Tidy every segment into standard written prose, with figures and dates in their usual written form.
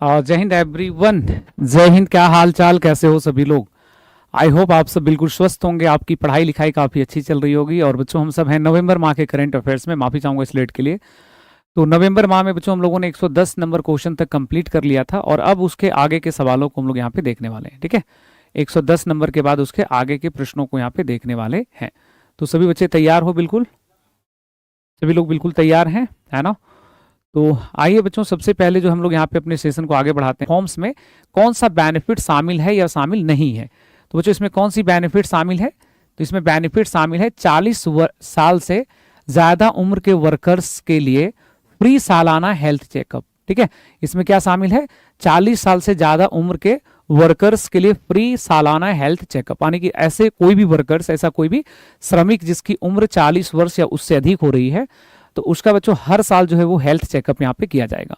जय हिंद एवरीवन। जय हिंद। क्या हाल चाल, कैसे हो सभी लोग? आई होप आप सब बिल्कुल स्वस्थ होंगे, आपकी पढ़ाई लिखाई काफ़ी अच्छी चल रही होगी। और बच्चों हम सब हैं नवंबर माह के करंट अफेयर्स में। माफ़ी चाहूँगा इस लेट के लिए। तो नवंबर माह में बच्चों हम लोगों ने 110 नंबर क्वेश्चन तक कंप्लीट कर लिया था और अब उसके आगे के सवालों को हम लोग यहाँ पे देखने वाले हैं। ठीक है, 110 नंबर के बाद उसके आगे के प्रश्नों को यहाँ पे देखने वाले हैं। तो सभी बच्चे तैयार हो? बिल्कुल सभी लोग बिल्कुल तैयार हैं, है ना? तो आइए बच्चों, सबसे पहले जो हम लोग यहाँ पे अपने सेशन को आगे बढ़ाते हैं, फॉर्म्स में कौन सा बेनिफिट शामिल है या शामिल नहीं है। तो बच्चों इसमें कौन सी बेनिफिट शामिल है? तो इसमें बेनिफिट शामिल है 40 साल से ज़्यादा उम्र के वर्कर्स के लिए फ्री सालाना हेल्थ चेकअप। ठीक है, इसमें क्या शामिल है? 40 साल से ज़्यादा उम्र के वर्कर्स के लिए फ्री सालाना हेल्थ चेकअप, यानी कि ऐसे कोई भी वर्कर्स, ऐसा कोई भी श्रमिक जिसकी उम्र 40 वर्ष या उससे अधिक हो रही है, तो उसका बच्चों हर साल जो है वो हेल्थ चेकअप यहाँ पे किया जाएगा।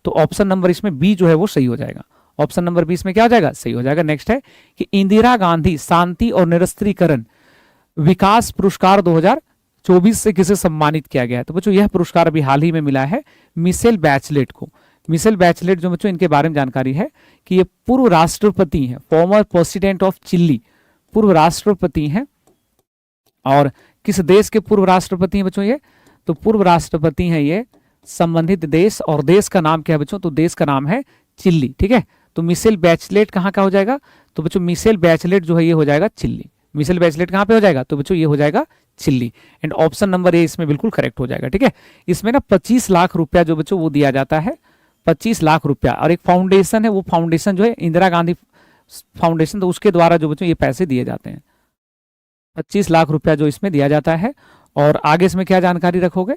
तो ऑप्शन नंबर इसमें बी जो है वो सही हो जाएगा। ऑप्शन नंबर बी इसमें क्या हो जाएगा? सही हो जाएगा। नेक्स्ट है कि इंदिरा गांधी शांति और निरस्त्रीकरण विकास पुरस्कार 2024 से किसे सम्मानित किया गया है? तो बच्चों यह पुरस्कार अभी हाल ही में मिला है मिशेल बैचलेट को। मिशेल बैचलेट जो बच्चों इनके बारे में जानकारी है कि ये पूर्व राष्ट्रपति हैं, फॉर्मर प्रेसिडेंट ऑफ चिली, पूर्व राष्ट्रपति हैं। और किस देश के पूर्व राष्ट्रपति हैं बच्चों ये? तो पूर्व राष्ट्रपति हैं ये संबंधित देश, और देश का नाम क्या है बच्चों? तो देश का नाम है चिल्ली। ठीक है, तो मिशेल बैचलेट कहाँ का हो जाएगा? तो बच्चों मिशेल बैचलेट जो है ये हो जाएगा चिल्ली। मिशेल बैचलेट कहाँ पे हो जाएगा? तो बच्चों ये हो जाएगा chilli. And option number A इसमें बिल्कुल करेक्ट हो जाएगा। ठीक है, इसमें ना 25 लाख रुपया जो बच्चों वो दिया जाता है, 25 लाख रुपया। और एक फाउंडेशन है, वो फाउंडेशन जो है इंदिरा गांधी फाउंडेशन, तो उसके द्वारा जो बच्चों ये पैसे दिए जाते हैं, 25 लाख रुपया जो इसमें दिया जाता है। और आगे इसमें क्या जानकारी रखोगे?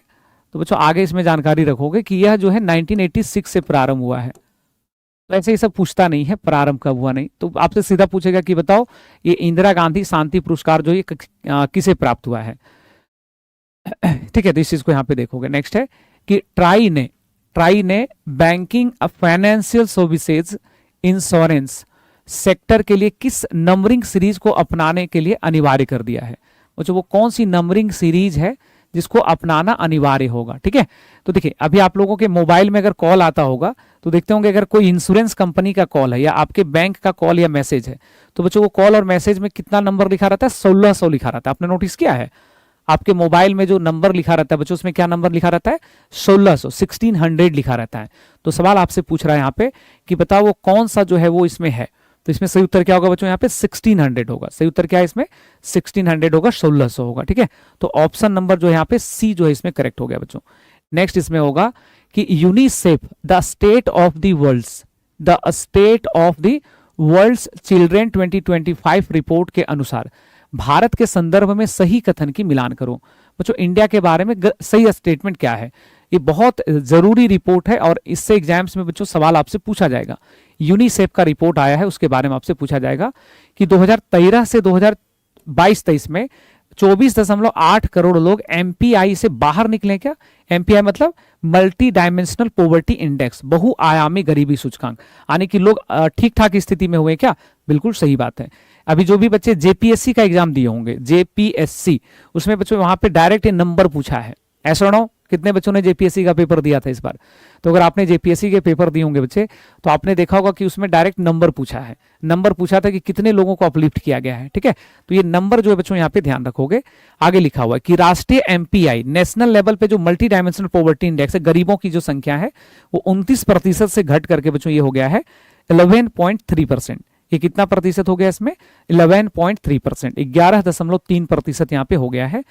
तो बच्चों आगे इसमें जानकारी रखोगे कि यह जो है 1986 से प्रारंभ हुआ है। तो ऐसे ही सब पूछता नहीं है प्रारंभ कब हुआ, नहीं तो आपसे सीधा पूछेगा कि बताओ ये इंदिरा गांधी शांति पुरस्कार जो ये किसे प्राप्त हुआ है। ठीक है, तो इस चीज को यहाँ पे देखोगे। नेक्स्ट है कि ट्राई ने banking, financial services, insurance sector के लिए किस नंबरिंग सीरीज को अपनाने के लिए अनिवार्य कर दिया है? वो कौन सी नंबरिंग सीरीज है जिसको अपनाना अनिवार्य होगा? ठीक है, तो देखिए अभी आप लोगों के मोबाइल में अगर कॉल आता होगा तो देखते होंगे, अगर कोई इंश्योरेंस कंपनी का कॉल है या आपके बैंक का कॉल या मैसेज है, तो बच्चों वो कॉल और मैसेज में कितना नंबर लिखा रहता है? 1600 लिखा रहता है। आपने नोटिस किया है आपके मोबाइल में जो नंबर लिखा रहता है बच्चों, उसमें क्या नंबर लिखा रहता है? 1600, 1600 लिखा रहता है। तो सवाल आपसे पूछ रहा है यहाँ पे कि बताओ वो कौन सा जो है वो इसमें है। तो इसमें सही उत्तर क्या होगा बच्चों? यहाँ पे 1600 होगा। सही उत्तर क्या है इसमें? 1600 होगा, 1600 होगा। ठीक है, तो ऑप्शन नंबर जो है यहाँ पे सी जो है इसमें करेक्ट हो गया बच्चों। नेक्स्ट इसमें होगा कि UNICEF the state of the world's children 2025 report के अनुसार भारत के संदर्भ में सही कथन की मिलान करो। बच्चों इंडिया के बारे में सही स्टेटमेंट क्या है? ये बहुत जरूरी रिपोर्ट है और इससे एग्जाम्स में बच्चों सवाल आपसे पूछा जाएगा। यूनिसेफ का रिपोर्ट आया है, उसके बारे में आपसे पूछा जाएगा कि 2013 से 2022-23 में 24.8 करोड़ लोग एमपीआई से बाहर निकले। क्या एमपीआई मतलब? मल्टी डायमेंशनल पॉवर्टी इंडेक्स, बहुआयामी गरीबी सूचकांक, यानी कि लोग ठीक ठाक स्थिति में हुए। क्या? बिल्कुल सही बात है। अभी जो भी बच्चे जेपीएससी का एग्जाम दिए होंगे, जेपीएससी, उसमें बच्चों वहां पे डायरेक्ट नंबर पूछा है। ऐसा ना हो, कितने बच्चों ने जेपीएससी का पेपर दिया था इस बार? तो अगर आपने जेपीएससी के पेपर दिए होंगे बच्चे, तो आपने देखा होगा कि उसमें डायरेक्ट नंबर पूछा है। नंबर पूछा था कि कितने लोगों को अपलिफ्ट किया गया है। ठीक है, तो ये नंबर जो है बच्चों यहाँ पे ध्यान रखोगे। आगे लिखा हुआ है कि राष्ट्रीय एमपीआई, नेशनल लेवल पे जो मल्टी डायमेंशनल पॉवर्टी इंडेक्स है, गरीबों की जो संख्या है वो 29% से घट करके बच्चों ये हो गया है 11.3%। ये कितना प्रतिशत हो गया इसमें? 11.3%, 11.3% यहाँ पे हो गया है।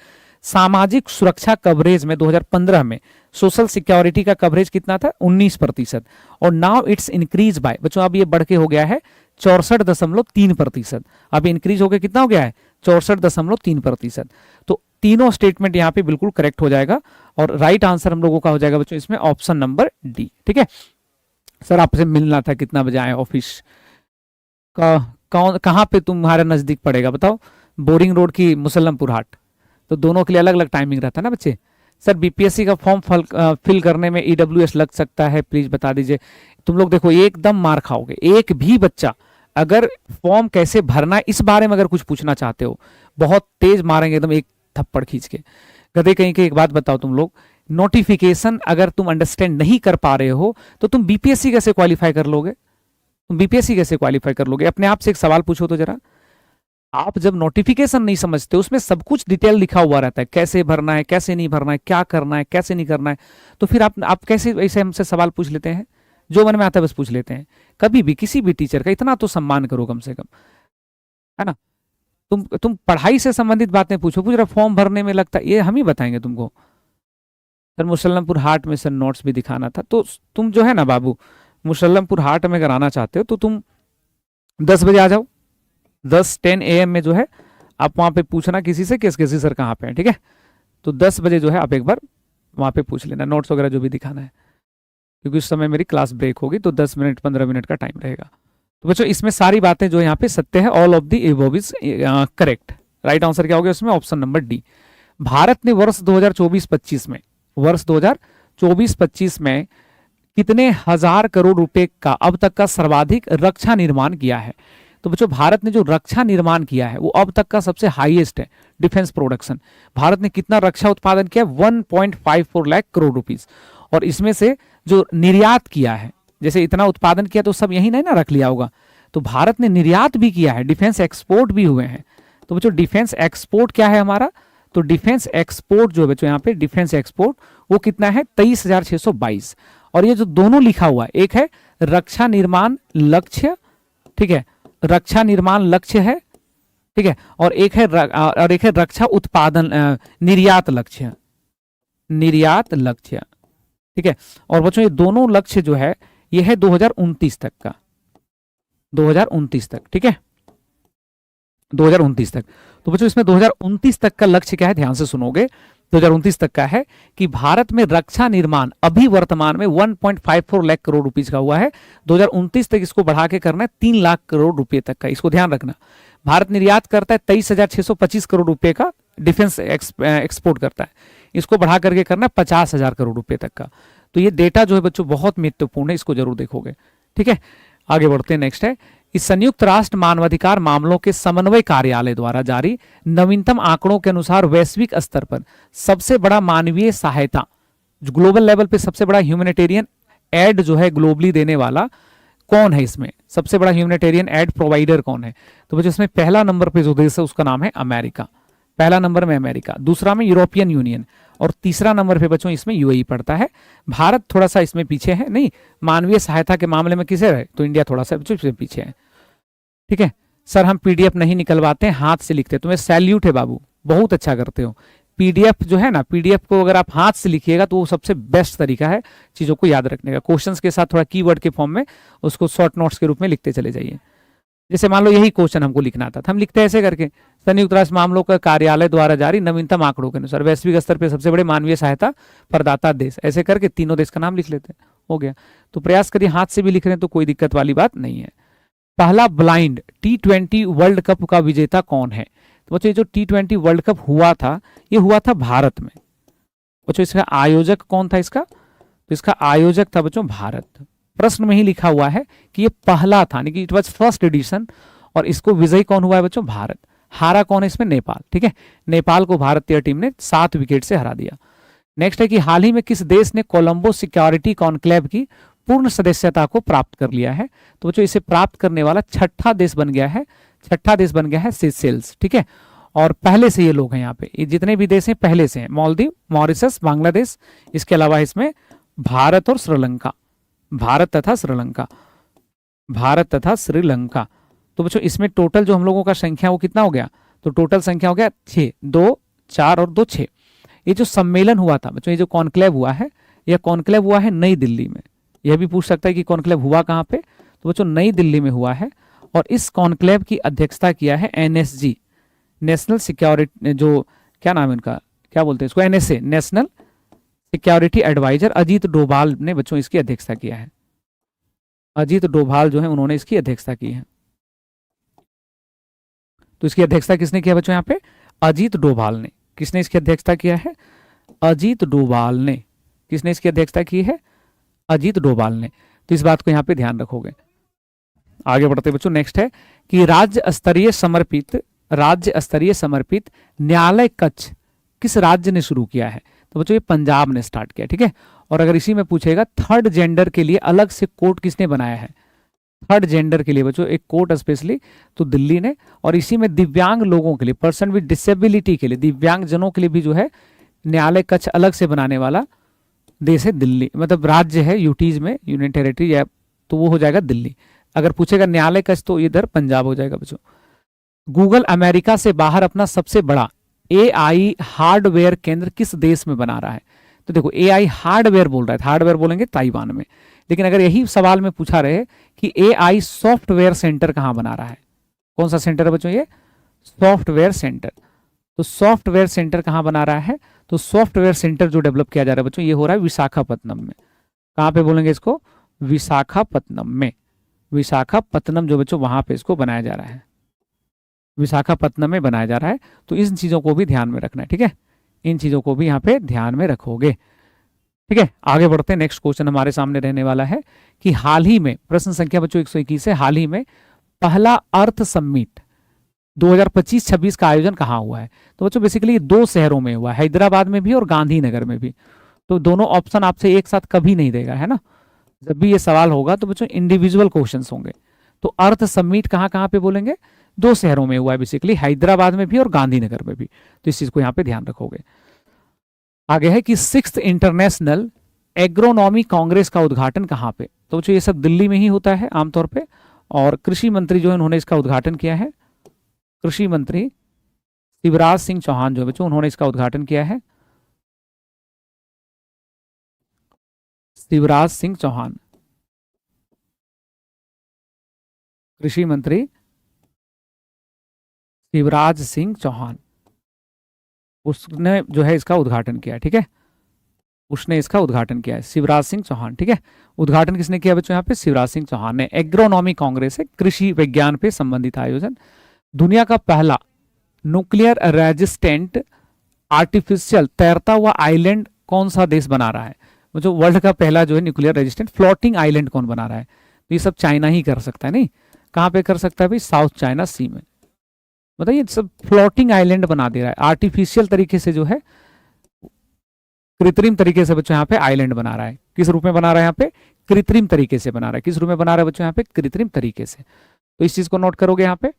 सामाजिक सुरक्षा कवरेज में 2015 में सोशल सिक्योरिटी का कवरेज कितना था? 19%। और नाउ इट्स इंक्रीज बाय, बच्चों अब ये बढ़ के हो गया है 64.3%। अब इंक्रीज होकर कितना हो गया है? 64.3%। तो तीनों स्टेटमेंट यहाँ पे बिल्कुल करेक्ट हो जाएगा और राइट आंसर हम लोगों का हो जाएगा बच्चों इसमें ऑप्शन नंबर डी। ठीक है, सर आपसे मिलना था, कितना बजे आए ऑफिस का? कहाँ पे तुम्हारे नजदीक पड़ेगा बताओ? बोरिंग रोड की मुसल्लमपुर हाट? तो दोनों के लिए अलग अलग टाइमिंग रहता है ना बच्चे। सर बीपीएससी का फॉर्म फिल करने में ईडब्ल्यूएस लग सकता है, प्लीज बता दीजिए। तुम लोग देखो एकदम मार खाओगे। एक भी बच्चा अगर फॉर्म कैसे भरना है इस बारे में अगर कुछ पूछना चाहते हो, बहुत तेज मारेंगे एकदम एक थप्पड़ खींच के। गधे कहीं के। एक बात बताओ तुम लोग, नोटिफिकेशन अगर तुम अंडरस्टैंड नहीं कर पा रहे हो तो तुम बीपीएससी कैसे क्वालिफाई कर लोगे? तुम बीपीएससी कैसे क्वालिफाई कर लोगे? अपने आप से एक सवाल पूछो तो जरा। आप जब नोटिफिकेशन नहीं समझते, उसमें सब कुछ डिटेल लिखा हुआ रहता है, कैसे भरना है, कैसे नहीं भरना है, क्या करना है, कैसे नहीं करना है, तो फिर आप कैसे ऐसे हमसे सवाल पूछ लेते हैं? जो मन में आता है बस पूछ लेते हैं। कभी भी किसी भी टीचर का इतना तो सम्मान करो कम से कम, है ना? तुम पढ़ाई से संबंधित बातें पूछो, पूछ रहा फॉर्म भरने में लगता है, ये हम ही बताएंगे तुमको। सर मुसल्लमपुर हाट में सर नोट्स भी दिखाना था, तो तुम जो है ना बाबू, मुसल्लमपुर हाट में अगर आना चाहते हो तो तुम 10 बजे आ जाओ। 10 AM में जो है आप वहां पे पूछना किसी से, किसी सर कहाँ पे है, ठीक है? तो 10 बजे जो है आप एक बार वहां पे पूछ लेना, नोट्स वगैरह जो भी दिखाना है, क्योंकि उस समय मेरी क्लास ब्रेक होगी, तो 10 मिनट 15 मिनट का टाइम रहेगा। तो बच्चों इसमें सारी बातें जो यहाँ पे सत्य है, all of the above is correct. Right answer क्या हो गया उसमें? Option number D. भारत ने वर्ष 2024-25 में, वर्ष 2024-25 में कितने हजार करोड़ रुपए का अब तक का सर्वाधिक रक्षा निर्माण किया है? तो बच्चों भारत ने जो रक्षा निर्माण किया है वो अब तक का सबसे हाईएस्ट है, डिफेंस प्रोडक्शन। भारत ने कितना रक्षा उत्पादन किया? 1.54 लाख करोड़ रुपीस। और इसमें से जो निर्यात किया है, जैसे इतना उत्पादन किया तो सब यही नहीं ना रख लिया होगा, तो भारत ने निर्यात भी किया है, डिफेंस एक्सपोर्ट भी हुए हैं। तो बच्चों डिफेंस एक्सपोर्ट क्या है हमारा? तो डिफेंस एक्सपोर्ट जो बच्चों यहाँ पे डिफेंस एक्सपोर्ट वो कितना है? 23,622। और ये जो दोनों लिखा हुआ है, एक है रक्षा निर्माण लक्ष्य, ठीक है, रक्षा निर्माण लक्ष्य है, ठीक है, और एक है रक्षा उत्पादन निर्यात लक्ष्य, निर्यात लक्ष्य, ठीक है। और बच्चों ये दोनों लक्ष्य जो है ये है 2029 तक का, 2029 तक, ठीक है, 2029 तक। तो बच्चों इसमें 2029 तक का लक्ष्य क्या है? ध्यान से सुनोगे, 2029 तक का है कि भारत में रक्षा निर्माण अभी वर्तमान में 1.54 लाख करोड़ रुपीस का हुआ है। 2029 तक इसको बढ़ा के करना है 3 लाख करोड़ रुपए तक का। इसको ध्यान रखना। भारत निर्यात करता है 23,625 करोड़ रुपए का, डिफेंस एक्सपोर्ट करता है, इसको बढ़ा करके करना है 50,000 करोड़ रुपए तक का। तो ये डेटा जो है बच्चों बहुत महत्वपूर्ण है, इसको जरूर देखोगे, ठीक है। आगे बढ़ते हैं, नेक्स्ट है इस संयुक्त राष्ट्र मानवाधिकार मामलों के समन्वय कार्यालय द्वारा जारी नवीनतम आंकड़ों के अनुसार वैश्विक स्तर पर सबसे बड़ा मानवीय सहायता, जो ग्लोबल लेवल पे सबसे बड़ा ह्यूमैनिटेरियन एड जो है ग्लोबली देने वाला कौन है? इसमें सबसे बड़ा ह्यूमैनिटेरियन एड प्रोवाइडर कौन है? तो बच्चों इसमें पहला नंबर पे जो देश है उसका नाम है अमेरिका। पहला नंबर में अमेरिका, दूसरा में यूरोपियन यूनियन, और तीसरा नंबर पे बच्चों इसमें यूएई पड़ता है। भारत थोड़ा सा इसमें पीछे है, नहीं मानवीय सहायता के मामले में किसे है तो इंडिया थोड़ा सा पीछे है, ठीक है। सर हम पीडीएफ नहीं निकलवाते, हाथ से लिखते, तुम्हें सैल्यूट है बाबू, बहुत अच्छा करते हो। पीडीएफ जो है ना, पीडीएफ को अगर आप हाथ से लिखिएगा तो वो सबसे बेस्ट तरीका है चीजों को याद रखने का। क्वेश्चंस के साथ थोड़ा कीवर्ड के फॉर्म में उसको शॉर्ट नोट्स के रूप में लिखते चले जाइए। जैसे मान लो यही क्वेश्चन हमको लिखना था, हम लिखते हैं ऐसे करके, संयुक्त राष्ट्र मामलों का कार्यालय द्वारा जारी नवीनतम आंकड़ों के अनुसार वैश्विक स्तर पर सबसे बड़े मानवीय सहायता प्रदाता देश, ऐसे करके तीनों देश का नाम लिख लेते हैं, हो गया। तो प्रयास करिए हाथ से भी लिख रहे हैं तो कोई दिक्कत वाली बात नहीं है। पहला ब्लाइंड T20 वर्ल्ड कप का विजेता कौन है? तो बच्चों ये जो T20 वर्ल्ड कप हुआ था ये हुआ था भारत में। बच्चों इसका आयोजक कौन था? इसका तो इसका आयोजक था बच्चों भारत। प्रश्न में ही लिखा हुआ है कि ये पहला था, यानी कि इट वाज फर्स्ट एडिशन, और इसको विजयी कौन हुआ है बच्चों? भारत। हारा कौन है इसमें? नेपाल, ठीक है। नेपाल को भारतीय टीम ने 7 विकेट से हरा दिया। नेक्स्ट है कि हाल ही में किस देश ने कोलंबो सिक्योरिटी कॉन्क्लेव की पूर्ण सदस्यता को प्राप्त कर लिया है? तो बच्चों इसे प्राप्त करने वाला छठा देश बन गया है, छठा देश बन गया है सेशेल्स, ठीक है। और पहले से ये लोग हैं यहाँ पे, ये जितने भी देश हैं पहले से हैं, मालदीव, मॉरिशस, बांग्लादेश, इसके अलावा इसमें भारत और श्रीलंका, भारत तथा श्रीलंका, भारत तथा श्रीलंका। तो बच्चों इसमें टोटल जो हम लोगों का संख्या वो कितना हो गया? तो टोटल संख्या हो गया 6, 2, 4 और 2, 6। ये जो सम्मेलन हुआ था बच्चों, ये जो कॉन्क्लेव हुआ है, यह कॉन्क्लेव हुआ है नई दिल्ली में। यह भी पूछ सकता है कि कॉन्क्लेव हुआ कहाँ पे? तो बच्चों नई दिल्ली में हुआ है, और इस कॉन्क्लेव की अध्यक्षता किया है एनएसजी, नेशनल सिक्योरिटी, जो क्या नाम है इनका, क्या बोलते हैं इसको, NSA, national security adviser Ajit Doval ने बच्चों इसकी अध्यक्षता किया है। अजीत डोभाल जो है उन्होंने इसकी अध्यक्षता की है। तो इसकी अध्यक्षता किसने किया बच्चों? यहाँ पे अजीत डोभाल ने। किसने इसकी अध्यक्षता किया है? अजीत डोभाल ने। किसने इसकी अध्यक्षता की है? अजीत डोभाल ने। तो इस बात को यहाँ पे ध्यान रखोगे। आगे बढ़ते बच्चों, नेक्स्ट है कि राज्य स्तरीय समर्पित न्यायालय कक्ष किस राज्य ने शुरू किया है? तो बच्चों ये पंजाब ने स्टार्ट किया, ठीक है। और अगर इसी में पूछेगा थर्ड जेंडर के लिए अलग से कोर्ट किसने बनाया है, थर्ड जेंडर के लिए बच्चों एक कोर्ट स्पेशली, तो दिल्ली ने। और इसी में दिव्यांग लोगों के लिए, पर्सन विद डिसेबिलिटी के लिए, दिव्यांग जनों के लिए भी जो है न्यायालय कक्ष अलग से बनाने वाला देश है दिल्ली, मतलब राज्य है यूटीज में, यूनियन टेरिटरी या, तो वो हो जाएगा दिल्ली। अगर पूछेगा न्यायालय कक्ष तो इधर पंजाब हो जाएगा बच्चों। गूगल अमेरिका से बाहर अपना सबसे बड़ा एआई हार्डवेयर केंद्र किस देश में बना रहा है, तो देखो एआई हार्डवेयर बोल रहा है, हार्डवेयर बोलेंगे ताइवान में। लेकिन अगर यही सवाल में पूछा रहे कि एआई सॉफ्टवेयर सेंटर कहां बना रहा है, कौन सा सेंटर है बच्चों, ये सॉफ्टवेयर सेंटर। तो सॉफ्टवेयर सेंटर कहां बना रहा है, तो सॉफ्टवेयर सेंटर जो डेवलप किया जा रहा है बच्चों ये हो रहा है विशाखापत्तनम में। कहां पे बोलेंगे इसको, विशाखापत्तनम में। विशाखापत्तनम जो बच्चों वहां पे इसको बनाया जा रहा है, विशाखापत्तनम में बनाया जा रहा है। तो इन चीजों को भी ध्यान में रखना है, ठीक है, इन चीजों को भी यहाँ पे ध्यान में रखोगे, ठीक है। आगे बढ़ते हैं, नेक्स्ट क्वेश्चन हमारे सामने रहने वाला है कि हाल ही में, प्रश्न संख्या बच्चों 121 है, हाल ही में पहला अर्थ समिट 2025-26 का आयोजन कहाँ हुआ है, तो बच्चों बेसिकली दो शहरों में हुआ है, हैदराबाद में भी और गांधीनगर में भी। तो दोनों ऑप्शन आपसे एक साथ कभी नहीं देगा, है ना, जब भी ये सवाल होगा तो बच्चों इंडिविजुअल क्वेश्चंस होंगे। तो अर्थ समिट कहाँ कहाँ पे बोलेंगे, दो शहरों में हुआ है बेसिकली, हैदराबाद में भी और गांधीनगर में भी। तो इस चीज को यहाँ पे ध्यान रखोगे। आगे है कि 6th इंटरनेशनल एग्रोनॉमी कांग्रेस का उद्घाटन कहाँ पे, तो बच्चों ये सब दिल्ली में ही होता है आमतौर पे। और कृषि मंत्री जो है उन्होंने इसका उद्घाटन किया है, कृषि मंत्री शिवराज सिंह चौहान जो बच्चों उन्होंने इसका उद्घाटन किया है, शिवराज सिंह चौहान, कृषि मंत्री शिवराज सिंह चौहान, उसने जो है इसका उद्घाटन किया, ठीक है, उसने इसका उद्घाटन किया है, शिवराज सिंह चौहान, ठीक है। उद्घाटन किसने किया बच्चों, यहाँ पे शिवराज सिंह चौहान ने। एग्रोनॉमी कांग्रेस है कृषि विज्ञान पे संबंधित आयोजन। दुनिया का पहला न्यूक्लियर रेजिस्टेंट आर्टिफिशियल तैरता हुआ आइलैंड कौन सा देश बना रहा है, जो वर्ल्ड का पहला जो है न्यूक्लियर रेजिस्टेंट फ्लोटिंग आइलैंड कौन बना रहा है, तो ये सब चाइना ही कर सकता है। नहीं, कहाँ पे कर सकता है भाई, साउथ चाइना सी में। बताइए, सब फ्लोटिंग आइलैंड बना दे रहा है, आर्टिफिशियल तरीके से जो है, कृत्रिम तरीके से बच्चों यहाँ पे आइलैंड बना रहा है। किस रूप में बना रहा है, यहाँ पे कृत्रिम तरीके से बना रहा है। किस रूप में बना रहा है बच्चों, यहाँ पे कृत्रिम तरीके से। तो इस चीज को नोट करोगे, यहाँ पे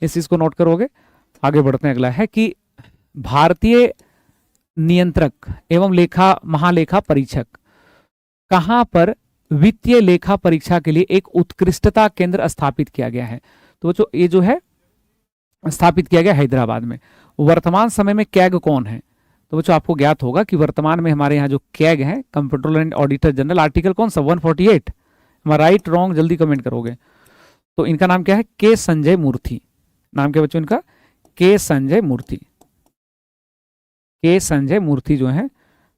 इस चीज को नोट करोगे। आगे बढ़ते हैं, अगला है कि भारतीय नियंत्रक एवं महालेखा परीक्षक कहां पर वित्तीय लेखा परीक्षा के लिए एक उत्कृष्टता केंद्र स्थापित किया गया है, तो बच्चों ये जो है स्थापित किया गया हैदराबाद में। वर्तमान समय में कैग कौन है, तो बच्चों आपको ज्ञात होगा कि वर्तमान में हमारे यहाँ जो कैग है, comptroller and auditor general, article कौन सा 148, हमारा राइट रॉन्ग जल्दी कमेंट करोगे। तो इनका नाम क्या है, के संजय मूर्ति। नाम क्या बच्चों इनका, के संजय मूर्ति। के संजय मूर्ति जो है,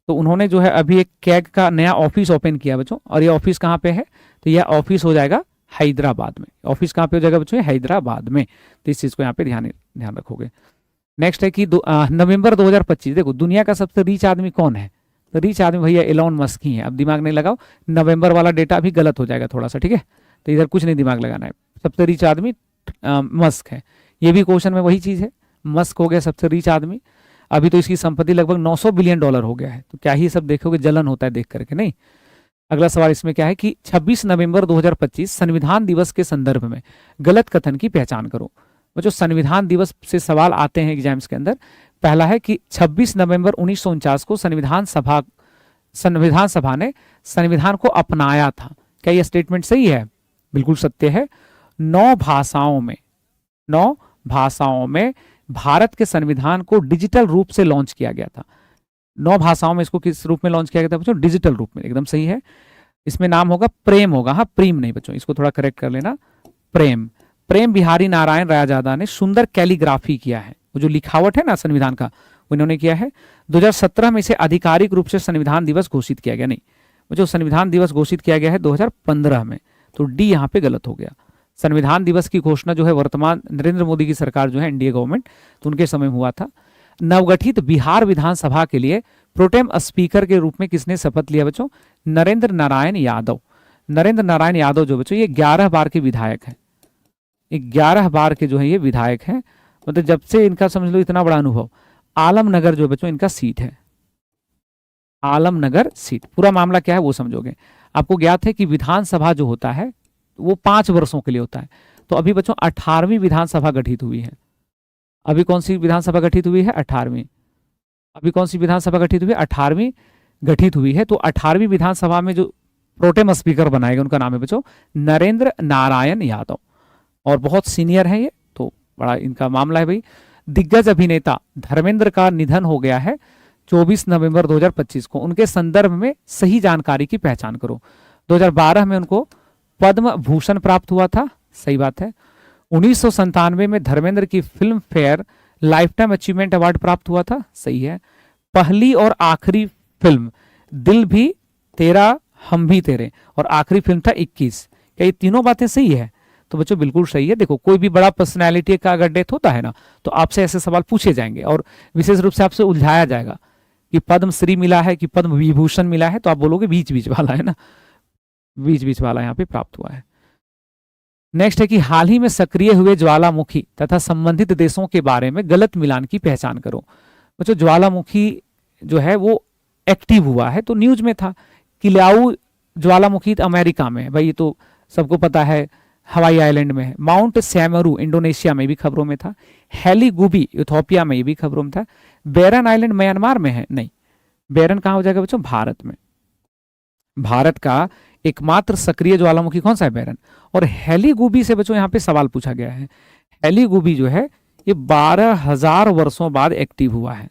तो उन्होंने जो है अभी एक कैग का नया ऑफिस ओपन किया बच्चों। और ये ऑफिस कहाँ पे है, तो यह ऑफिस हो जाएगा हैदराबाद में। ऑफिस कहाँ पे हो जाएगा बच्चों, हैदराबाद में। तो इस चीज को यहाँ पे ध्यान रखोगे। नेक्स्ट है कि नवंबर 2025, देखो दुनिया का सबसे रिच आदमी कौन है, तो रिच आदमी भैया एलोन मस्क ही है। अब दिमाग नहीं लगाओ, नवंबर वाला डेटा भी गलत हो जाएगा थोड़ा सा, ठीक है, तो इधर कुछ नहीं दिमाग लगाना है। सबसे रिच आदमी मस्क है, ये भी क्वेश्चन में वही चीज है, मस्क हो गया सबसे रिच आदमी। अभी तो इसकी संपत्ति लगभग $900 बिलियन हो गया है। तो क्या ही सब देखोगे, जलन होता है देख करके, नहीं। अगला सवाल इसमें क्या है कि 26 नवंबर 2025 संविधान दिवस के संदर्भ में गलत कथन की पहचान करो। बच्चों संविधान दिवस से सवाल आते हैं एग्जाम्स के अंदर। पहला है कि 26 नवंबर 1949 को संविधान सभा ने संविधान को अपनाया था, क्या यह स्टेटमेंट सही है, बिल्कुल सत्य है। 9 भाषाओं में भारत के संविधान को डिजिटल रूप से लॉन्च किया गया था। 9 भाषाओं में इसको किस रूप में लॉन्च किया गया था बच्चों, डिजिटल रूप में, एकदम सही है। इसमें नाम होगा प्रेम होगा, हाँ प्रीम नहीं बच्चों, इसको थोड़ा करेक्ट कर लेना, प्रेम बिहारी नारायण रायजादा ने सुंदर कैलीग्राफी किया है। वो जो लिखावट है ना संविधान का, वो इन्होंने किया है। 2017 में इसे आधिकारिक रूप से संविधान दिवस घोषित किया गया, नहीं जो संविधान दिवस घोषित किया गया है 2015 में, तो डी यहाँ पे गलत हो गया। संविधान दिवस की घोषणा जो है वर्तमान नरेंद्र मोदी की सरकार जो है, एनडीए गवर्नमेंट, तो उनके समय हुआ था। नवगठित बिहार विधानसभा के लिए प्रोटेम स्पीकर के रूप में किसने शपथ लिया बच्चों, नरेंद्र नारायण यादव। नरेंद्र नारायण यादव जो बच्चों ये 11 बार के विधायक हैं, 11 बार के जो है ये विधायक हैं। मतलब जब से इनका समझ लो इतना बड़ा अनुभव, आलमनगर जो बच्चों इनका सीट है, आलमनगर सीट। पूरा मामला क्या है वो समझोगे। आपको ज्ञात है कि विधानसभा जो होता है वो 5 वर्षों के लिए होता है। तो अभी बच्चों 18वीं विधानसभा गठित हुई है। अभी कौन सी विधानसभा गठित हुई है? 18वीं। अभी कौन सी विधानसभा गठित हुई है? 18वीं गठित हुई है। तो 18वीं विधानसभा में जो प्रोटेम स्पीकर बनाएगा उनका नाम है बच्चों नरेंद्र नारायण यादव, और बहुत सीनियर है ये, तो बड़ा इनका मामला है भाई। दिग्गज अभिनेता धर्मेंद्र का निधन हो गया है 24 नवंबर 2025 को। उनके संदर्भ में सही जानकारी की पहचान करो। 2012 में उनको पद्म भूषण प्राप्त हुआ था, सही बात है। 1997 में धर्मेंद्र की film fair life time achievement award प्राप्त हुआ था, सही है। पहली और आखिरी फिल्म दिल भी तेरा हम भी तेरे, और आखिरी फिल्म था 21। क्या ये तीनों बातें सही है? तो बच्चों बिल्कुल सही है। देखो कोई भी बड़ा पर्सनैलिटी का अगर डेथ होता है ना तो आपसे ऐसे सवाल पूछे जाएंगे और विशेष रूप से आपसे उलझाया जाएगा कि पद्म श्री मिला है कि पद्म विभूषण मिला है, तो आप बोलोगे बीच बीच वाला है ना, बीच बीच वाला यहाँ पे प्राप्त हुआ है। नेक्स्ट है कि हाल ही में सक्रिय हुए ज्वालामुखी तथा संबंधित देशों के बारे में गलत मिलान की पहचान करो। बच्चों ज्वालामुखी जो है वो एक्टिव हुआ है तो न्यूज में था। किलाउ ज्वालामुखी अमेरिका में है भाई, ये तो सबको पता है, हवाई आइलैंड में है। माउंट सैमरू इंडोनेशिया में भी खबरों में था। हेलीगुबी इथोपिया में भी खबरों में था। बैरन आइलैंड म्यांमार में है, नहीं। बैरन कहाँ हो जाएगा बच्चों? भारत में। भारत का एकमात्र सक्रिय ज्वालामुखी कौन सा है? बैरन। और हेलीगुबी से बच्चों यहाँ पे सवाल पूछा गया है। हेलीगुबी जो है ये 12,000 वर्षों बाद एक्टिव हुआ है।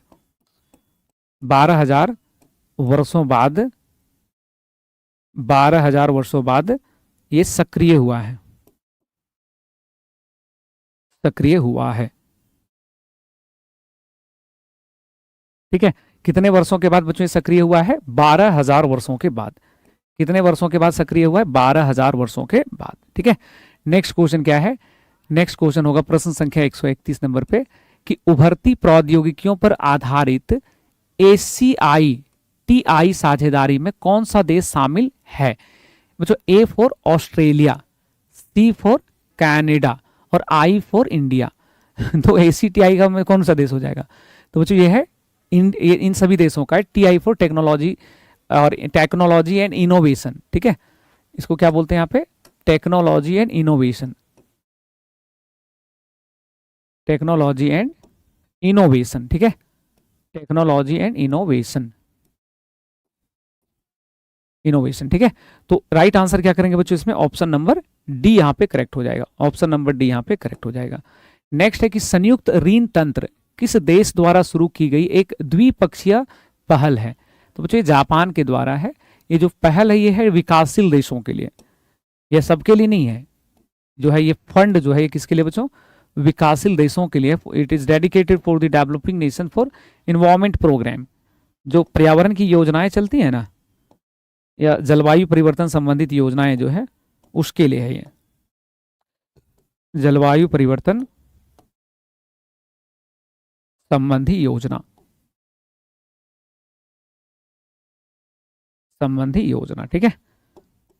12,000 वर्षों बाद, 12,000 वर्षों बाद ये सक्रिय हुआ है, सक्रिय हुआ है। ठीक है, कितने वर्षों के बाद बच्चों ये सक्रिय हुआ है? 12,000 वर्षों के बाद। कितने वर्षों के बाद सक्रिय हुआ है? 12,000 वर्षों के बाद। ठीक है, नेक्स्ट क्वेश्चन क्या है? नेक्स्ट क्वेश्चन होगा प्रश्न संख्या 131 नंबर पे कि उभरती प्रौद्योगिकियों पर आधारित एसीआई टीआई साझेदारी में कौन सा देश शामिल है? बच्चों A for Australia, C for Canada और आई फॉर इंडिया। तो एसीटीआई का में कौन सा देश हो जाएगा? तो बच्चों ये है इन सभी देशों का टीआई फॉर टेक्नोलॉजी और टेक्नोलॉजी एंड इनोवेशन। ठीक है, इसको क्या बोलते हैं यहाँ पे? Technology and innovation, technology and innovation. ठीक है, टेक्नोलॉजी एंड इनोवेशन, इनोवेशन। ठीक है, तो राइट आंसर क्या करेंगे बच्चों इसमें? ऑप्शन नंबर डी यहाँ पे करेक्ट हो जाएगा। ऑप्शन नंबर डी यहाँ पे करेक्ट हो जाएगा। नेक्स्ट है कि संयुक्त ऋण तंत्र किस देश द्वारा शुरू की गई एक द्विपक्षीय पहल है? तो बच्चों ये जापान के द्वारा है। ये जो पहल है ये है विकासशील देशों के लिए, यह सबके लिए नहीं है। जो है ये फंड जो है ये किसके लिए बच्चों? विकासशील देशों के लिए। It is dedicated for the developing nation for environment programme. जो पर्यावरण की योजनाएं चलती है ना, या जलवायु परिवर्तन संबंधित योजनाएं जो है उसके लिए है ये। जलवायु परिवर्तन संबंधी योजना, संबंधी योजना। ठीक है,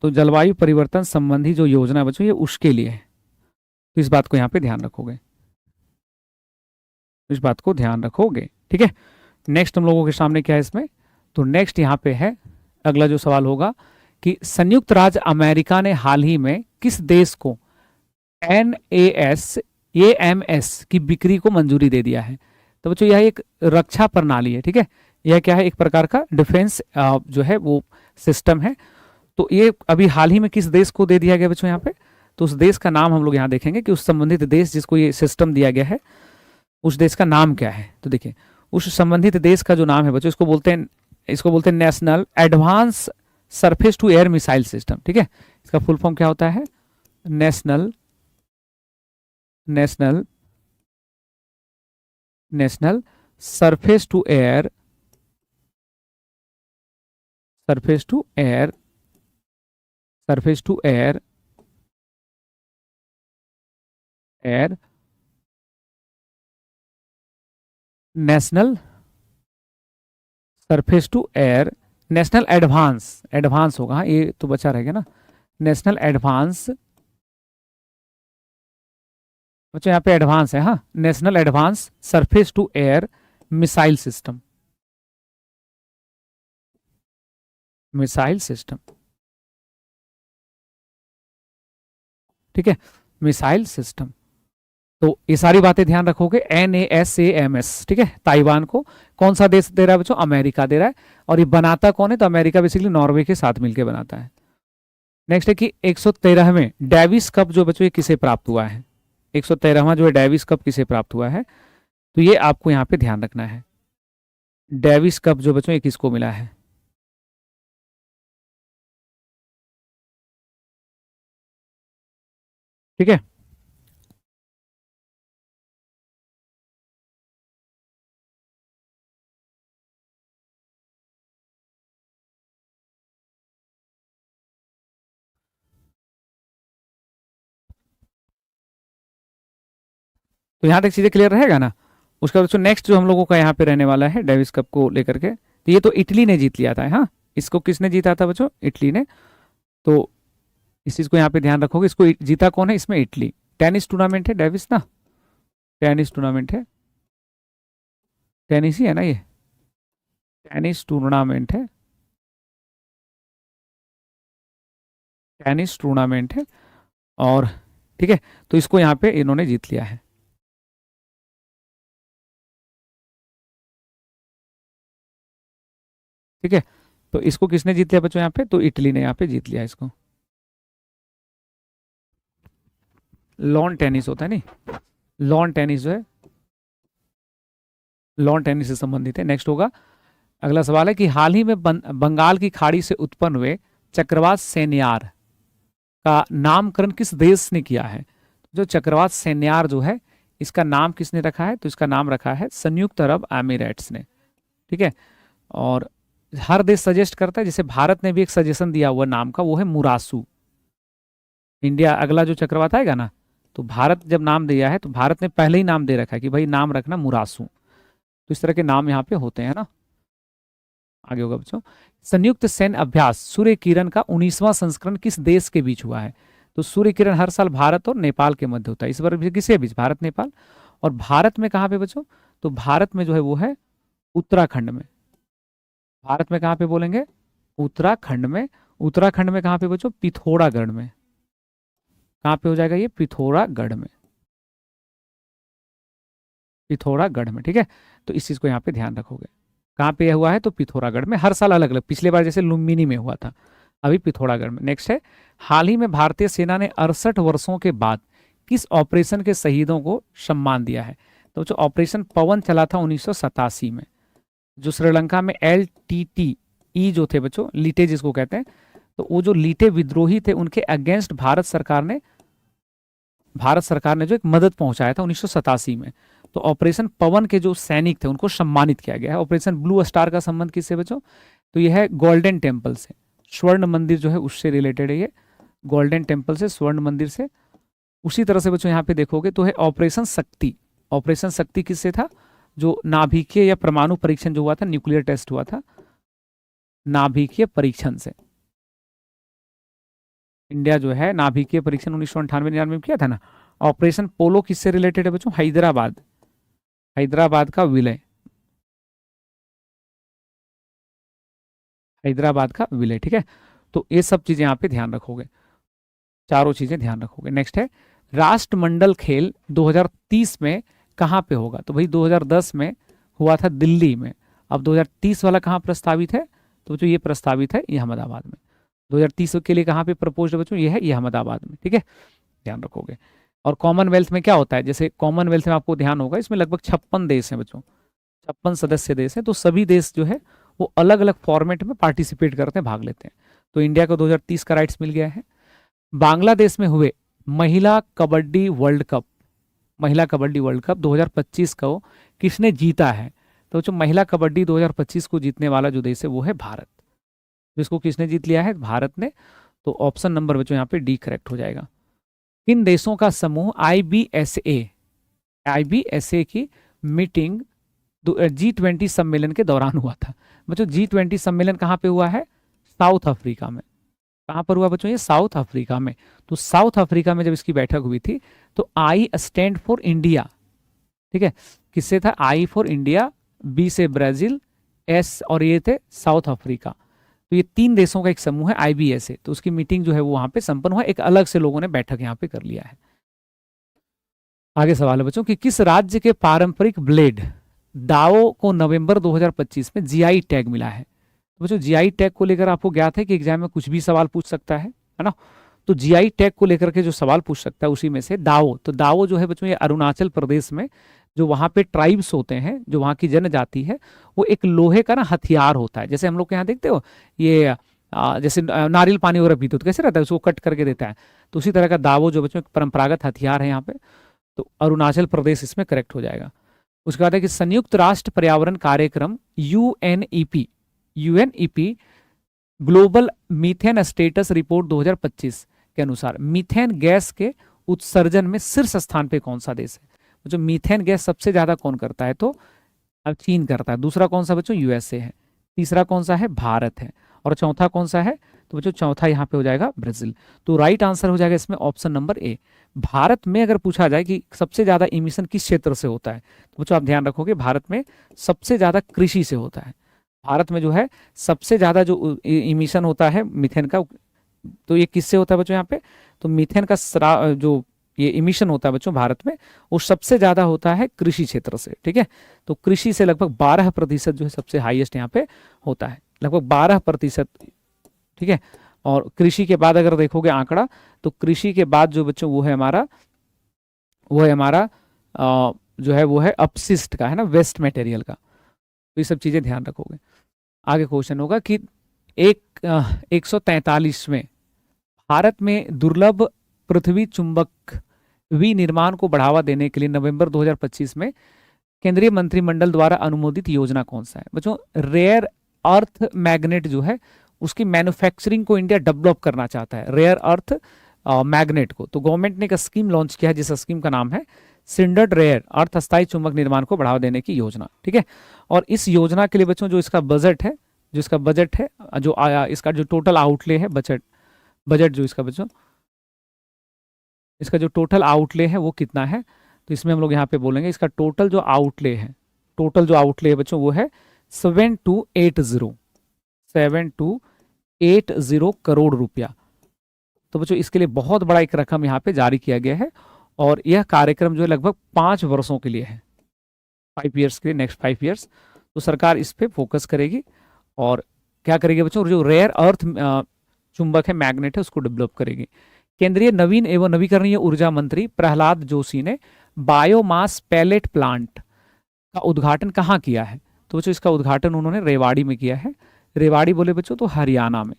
तो जलवायु परिवर्तन संबंधी जो योजना बच्चों ये उसके लिए है। तो इस बात को यहाँ पे ध्यान रखोगे, इस बात को ध्यान रखोगे। ठीक है, नेक्स्ट हम लोगों के सामने क्या है इसमें? तो नेक्स्ट यहाँ पे है अगला जो सवाल होगा कि संयुक्त राज्य अमेरिका ने हाल ही में किस देश को NASAMS की बिक्री को मंजूरी दे दिया है? तो बच्चों यह एक रक्षा प्रणाली है। ठीक है, यह क्या है? एक प्रकार का डिफेंस जो है वो सिस्टम है। तो ये अभी हाल ही में किस देश को दे दिया गया बच्चों यहाँ पे? तो उस देश का नाम हम लोग यहाँ देखेंगे कि उस संबंधित देश जिसको ये सिस्टम दिया गया है उस देश का नाम क्या है। तो देखिए उस संबंधित देश का जो नाम है बच्चों इसको बोलते हैं national advance surface to air missile system. ठीक है, इसका फुल फॉर्म क्या होता है? National national national surface to air, surface to air, surface to air air national surface to air, national advance, advance होगा ये तो बचा रहेगा ना, नेशनल एडवांस। बच्चों यहाँ पे एडवांस है, हाँ, national advance surface to air missile system. Missile system, ठीक है, मिसाइल सिस्टम। तो ये सारी बातें ध्यान रखोगे। NASAMS, ठीक है, ताइवान को कौन सा देश दे रहा है बच्चों? अमेरिका दे रहा है। और ये बनाता कौन है? तो अमेरिका बेसिकली नॉर्वे के साथ मिलकर बनाता है। नेक्स्ट है कि 113वें डेविस कप जो बच्चों ये किसे प्राप्त हुआ है? 113वां जो है डेविस कप किसे प्राप्त हुआ है? तो ये आपको यहाँ पे ध्यान रखना है। डेविस कप जो बच्चों ये किसको मिला है? ठीक है, तो यहाँ तक चीजें क्लियर रहेगा ना? उसका बच्चों नेक्स्ट जो हम लोगों का यहाँ पे रहने वाला है डेविस कप को लेकर के, तो ये तो इटली ने जीत लिया था। हाँ, इसको किसने जीता था बच्चों? इटली ने। तो इस चीज को यहाँ पे ध्यान रखोगे। इसको जीता कौन है इसमें? इटली। टेनिस टूर्नामेंट है डेविस ना, टेनिस टूर्नामेंट है, टेनिस ही है ना ये, टेनिस टूर्नामेंट है, टेनिस टूर्नामेंट है। और ठीक है, तो इसको यहाँ पे इन्होंने जीत लिया है। ठीक है, तो इसको किसने जीत लिया बच्चों यहाँ पे? तो इटली ने यहाँ पे जीत लिया इसको। लॉन टेनिस होता है नहीं, लॉन टेनिस जो है, लॉन टेनिस से संबंधित है। नेक्स्ट होगा, अगला सवाल है कि हाल ही में बंगाल की खाड़ी से उत्पन्न हुए चक्रवात सेन्यार का नामकरण किस देश ने किया है? जो चक्रवात सेन्यार जो है इसका नाम किसने रखा है? तो इसका नाम रखा है संयुक्त अरब अमीरात्स ने। ठीक है, और हर देश सजेस्ट करता है, जैसे भारत ने भी एक सजेशन दिया हुआ नाम का, वो है मुरासू। इंडिया अगला जो चक्रवात आएगा ना, तो भारत जब नाम दिया है तो भारत ने पहले ही नाम दे रखा है कि भाई नाम रखना मुरासू। तो इस तरह के नाम यहाँ पे होते हैं ना। आगे होगा बच्चों, संयुक्त सैन्य अभ्यास सूर्य किरण का 19वां संस्करण किस देश के बीच हुआ है? तो सूर्य किरण हर साल भारत और नेपाल के मध्य होता है। इस बार भी किसके बीच? भारत नेपाल। और भारत में कहाँ पे बच्चों? तो भारत में जो है वो है उत्तराखंड में। भारत में कहाँ पे बोलेंगे? उत्तराखंड में। उत्तराखंड में कहाँ पे बच्चों? पिथौरागढ़ में। कहाँ पे हो जाएगा ये? पिथौरागढ़ में, पिथौरागढ़ में। ठीक है, तो इस चीज को यहाँ पे ध्यान रखोगे। कहाँ पे हुआ है? तो पिथौरागढ़ में। हर साल अलग अलग, पिछले बार जैसे लुम्बिनी में हुआ था, अभी पिथौरागढ़ में। नेक्स्ट है, हाल ही में भारतीय सेना ने 68 वर्षों के बाद किस ऑपरेशन के शहीदों को सम्मान दिया है? तो जो ऑपरेशन पवन चला था 1987 में, जो श्रीलंका में LTTE जो थे बच्चों, लीटे जिसको कहते हैं, तो वो जो लीटे विद्रोही थे उनके अगेंस्ट भारत सरकार ने जो एक मदद पहुंचाया था 1987 में। तो ऑपरेशन पवन के जो सैनिक थे उनको सम्मानित किया गया है। ऑपरेशन ब्लू स्टार का संबंध किससे बच्चों? तो यह है गोल्डन टेम्पल से, स्वर्ण मंदिर जो है उससे रिलेटेड है ये, गोल्डन टेम्पल से, स्वर्ण मंदिर से। उसी तरह से बच्चों यहाँ पे देखोगे तो है ऑपरेशन शक्ति। ऑपरेशन शक्ति किससे था? जो नाभिकीय या परमाणु परीक्षण जो हुआ था, न्यूक्लियर टेस्ट हुआ था, नाभिकीय परीक्षण से। इंडिया जो है नाभिकीय परीक्षण 1998-99 में किया था ना। ऑपरेशन पोलो किससे रिलेटेड है बच्चों? हैदराबाद, हैदराबाद का विलय, हैदराबाद का विलय। ठीक है, तो ये सब चीजें यहाँ पे ध्यान रखोगे, चारों चीजें ध्यान रखोगे। नेक्स्ट है, राष्ट्रमंडल खेल 2030 में कहाँ पे होगा? तो भाई 2010 में हुआ था दिल्ली में। अब 2030 वाला कहाँ प्रस्तावित है? तो बच्चों ये प्रस्तावित है ये अहमदाबाद में। 2030 के लिए कहाँ पे प्रपोज है बच्चों? ये है ये अहमदाबाद में। ठीक है, ध्यान रखोगे। और कॉमनवेल्थ में क्या होता है? जैसे कॉमनवेल्थ में आपको ध्यान होगा, इसमें लगभग 56 देश हैं बच्चों, 56 सदस्य देश हैं। तो सभी देश जो है वो अलग अलग फॉर्मेट में पार्टिसिपेट करते हैं, भाग लेते हैं। तो इंडिया को 2030 का राइट्स मिल गया है। बांग्लादेश में हुए महिला कबड्डी वर्ल्ड कप, महिला कबड्डी वर्ल्ड कप 2025 को किसने जीता है? तो जो महिला कबड्डी 2025 को जीतने वाला जो देश है वो है भारत। जिसको किसने जीत लिया है? भारत ने। तो ऑप्शन नंबर बच्चों यहाँ पे डी करेक्ट हो जाएगा। किन देशों का समूह आईबीएसए की मीटिंग G20 सम्मेलन के दौरान हुआ था? बच्चों G20 सम्मेलन कहाँ पे हुआ है? साउथ अफ्रीका में। कहाँ पर हुआ बच्चों? ये साउथ अफ्रीका में। तो साउथ अफ्रीका में जब इसकी बैठक हुई थी तो आई स्टैंड फॉर इंडिया, ठीक है, किससे था? आई फॉर इंडिया, बी से ब्राजील, एस और ये थे साउथ अफ्रीका। तो ये 3 देशों का एक समूह है IBSA, तो उसकी मीटिंग जो है वो वहां पे संपन्न हुआ, एक अलग से लोगों ने बैठक यहाँ पे कर लिया है। आगे सवाल है बच्चों कि किस राज्य के पारंपरिक ब्लेड दाओ को नवंबर 2025 में GI टैग मिला है। तो बच्चों GI टैग को लेकर आपको ज्ञात है कि एग्जाम में कुछ भी सवाल पूछ सकता है ना। तो GI टैग को लेकर के जो सवाल पूछ सकता है उसी में से दाओ, तो दाओ जो है बच्चों ये अरुणाचल प्रदेश में जो वहाँ पे ट्राइब्स होते हैं, जो वहाँ की जनजाति है, वो एक लोहे का ना हथियार होता है। जैसे हम लोग के यहाँ देखते हो ये जैसे नारियल पानी वगैरह पीते हो तो कैसे रहता है, उसको कट करके देता है, तो उसी तरह का दावो जो बच्चों एक परंपरागत हथियार है यहाँ पे, तो अरुणाचल प्रदेश इसमें करेक्ट हो जाएगा। उसके बाद है कि संयुक्त राष्ट्र पर्यावरण कार्यक्रम UNEP global methane status report 2025 के अनुसार मीथेन गैस के उत्सर्जन में शीर्ष स्थान पे कौन सा देश है। जो मीथेन गैस सबसे ज्यादा कौन करता है, तो अब चीन करता है। दूसरा कौन सा बच्चों, यूएसए है। तीसरा कौन सा है, भारत है। और चौथा कौन सा है, तो बच्चों चौथा यहाँ पे हो जाएगा ब्राजील। तो राइट आंसर हो जाएगा इसमें ऑप्शन नंबर ए। भारत में अगर पूछा जाए कि सबसे ज्यादा इमिशन किस क्षेत्र से होता है, तो बच्चों आप ध्यान रखोगे भारत में सबसे ज्यादा कृषि से होता है। भारत में जो है सबसे ज्यादा जो इमिशन होता है मीथेन का, तो ये किससे होता है बच्चों यहाँ पे, तो मीथेन का जो ये इमिशन होता है बच्चों भारत में, वो सबसे ज्यादा होता है कृषि क्षेत्र से। ठीक है, तो कृषि से लगभग 12% जो है सबसे हाईएस्ट यहाँ पे होता है, लगभग 12%। ठीक है, और कृषि के बाद अगर देखोगे आंकड़ा, तो कृषि के बाद जो बच्चों वो है हमारा जो है वो है अपशिष्ट का, है ना, वेस्ट मटेरियल का। तो ये सब चीजें ध्यान रखोगे। आगे क्वेश्चन होगा कि 143 भारत में दुर्लभ पृथ्वी चुंबक विनिर्माण को बढ़ावा देने के लिए नवंबर 2025 में केंद्रीय मंत्रिमंडल द्वारा अनुमोदित योजना कौन सा है। बच्चों रेयर अर्थ मैग्नेट जो है उसकी मैन्युफैक्चरिंग को इंडिया डेवलप करना चाहता है, रेयर अर्थ मैग्नेट को। तो गवर्नमेंट ने एक स्कीम लॉन्च किया है जिस स्कीम का नाम है सिंडर्ड रेयर अर्थ अस्थायी चुंबक निर्माण को बढ़ावा देने की योजना। ठीक है, और इस योजना के लिए बच्चों जो इसका बजट है, जो इसका जो टोटल आउटले है, बजट जो इसका बच्चों इसका जो टोटल आउटले है वो कितना है, तो इसमें हम लोग यहाँ पे बोलेंगे इसका टोटल जो आउटले है बच्चों वो है 7280 करोड़ रुपया। तो बच्चों इसके लिए बहुत बड़ा एक रकम यहाँ पे जारी किया गया है, और यह कार्यक्रम जो है लगभग 5 वर्षों के लिए है, 5 ईयर्स के लिए, नेक्स्ट 5 ईयर्स। तो सरकार इस पे फोकस करेगी और क्या करेगी बच्चों, जो रेयर अर्थ चुंबक है, मैग्नेट है, उसको डेवलप करेगी। केंद्रीय नवीन एवं नवीकरणीय ऊर्जा मंत्री प्रहलाद जोशी ने बायोमास पैलेट प्लांट का उद्घाटन कहाँ किया है। तो बच्चों इसका उद्घाटन उन्होंने रेवाड़ी में किया है। रेवाड़ी बोले बच्चों तो हरियाणा में,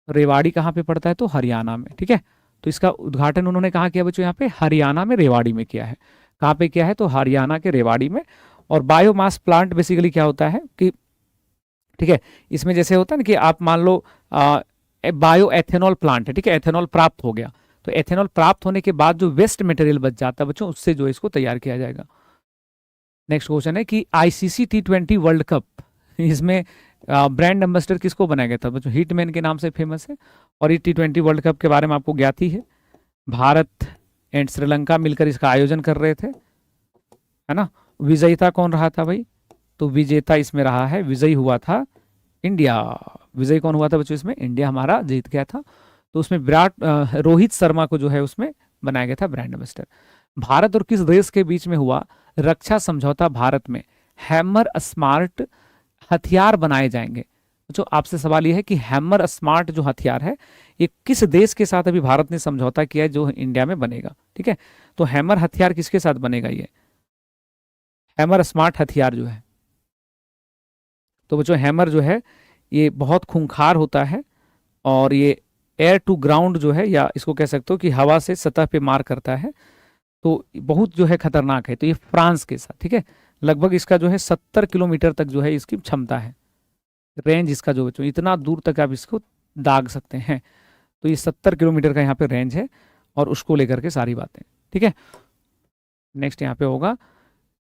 रेवाड़ी कहाँ पे पड़ता है, तो हरियाणा में। ठीक है, तो इसका उद्घाटन उन्होंने कहाँ किया बच्चों, यहाँ पे हरियाणा में रेवाड़ी में किया है। कहाँ पे किया है, तो हरियाणा के रेवाड़ी में। और बायोमास प्लांट बेसिकली क्या होता है कि, ठीक है, इसमें जैसे होता है ना कि आप मान लो बायो एथेनॉल प्लांट है, ठीक है, एथेनॉल प्राप्त हो गया, तो एथेनॉल प्राप्त होने के बाद जो वेस्ट मटेरियल बच जाता है बच्चों, उससे जो इसको तैयार किया जाएगा। नेक्स्ट क्वेश्चन है कि ICC T20 वर्ल्ड कप, इसमें ब्रांड एम्बेसडर किसको बनाया गया था बच्चों, हिटमैन के नाम से फेमस है। और ये T20 वर्ल्ड कप के बारे में आपको ज्ञात ही है, भारत एंड श्रीलंका मिलकर इसका आयोजन कर रहे थे, है ना। विजेता कौन रहा था भाई, तो विजेता इसमें रहा है, विजयी हुआ था इंडिया। विजयी कौन हुआ था बच्चों, इसमें इंडिया हमारा जीत गया था। तो उसमें रोहित शर्मा को जो है उसमें बनाया गया था ब्रांड एम्बेसडर। भारत और किस देश के बीच में हुआ रक्षा समझौता, भारत में हैमर स्मार्ट हथियार बनाए जाएंगे। जो आपसे सवाल यह है कि हैमर स्मार्ट जो हथियार है ये किस देश के साथ अभी भारत ने समझौता किया है जो इंडिया में बनेगा। ठीक है, तो हैमर हथियार किसके साथ बनेगा, ये हैमर स्मार्ट हथियार जो है, तो बच्चों हैमर जो है ये बहुत खूंखार होता है, और ये एयर टू ग्राउंड जो है, या इसको कह सकते हो कि हवा से सतह पे मार करता है, तो बहुत जो है खतरनाक है। तो ये फ्रांस के साथ, ठीक है, लगभग इसका जो है 70 किलोमीटर तक जो है इसकी क्षमता है, रेंज इसका जो बच्चों इतना दूर तक आप इसको दाग सकते हैं। तो ये 70 किलोमीटर का यहाँ पे रेंज है, और उसको लेकर के सारी बातें। ठीक है, नेक्स्ट यहाँ पे होगा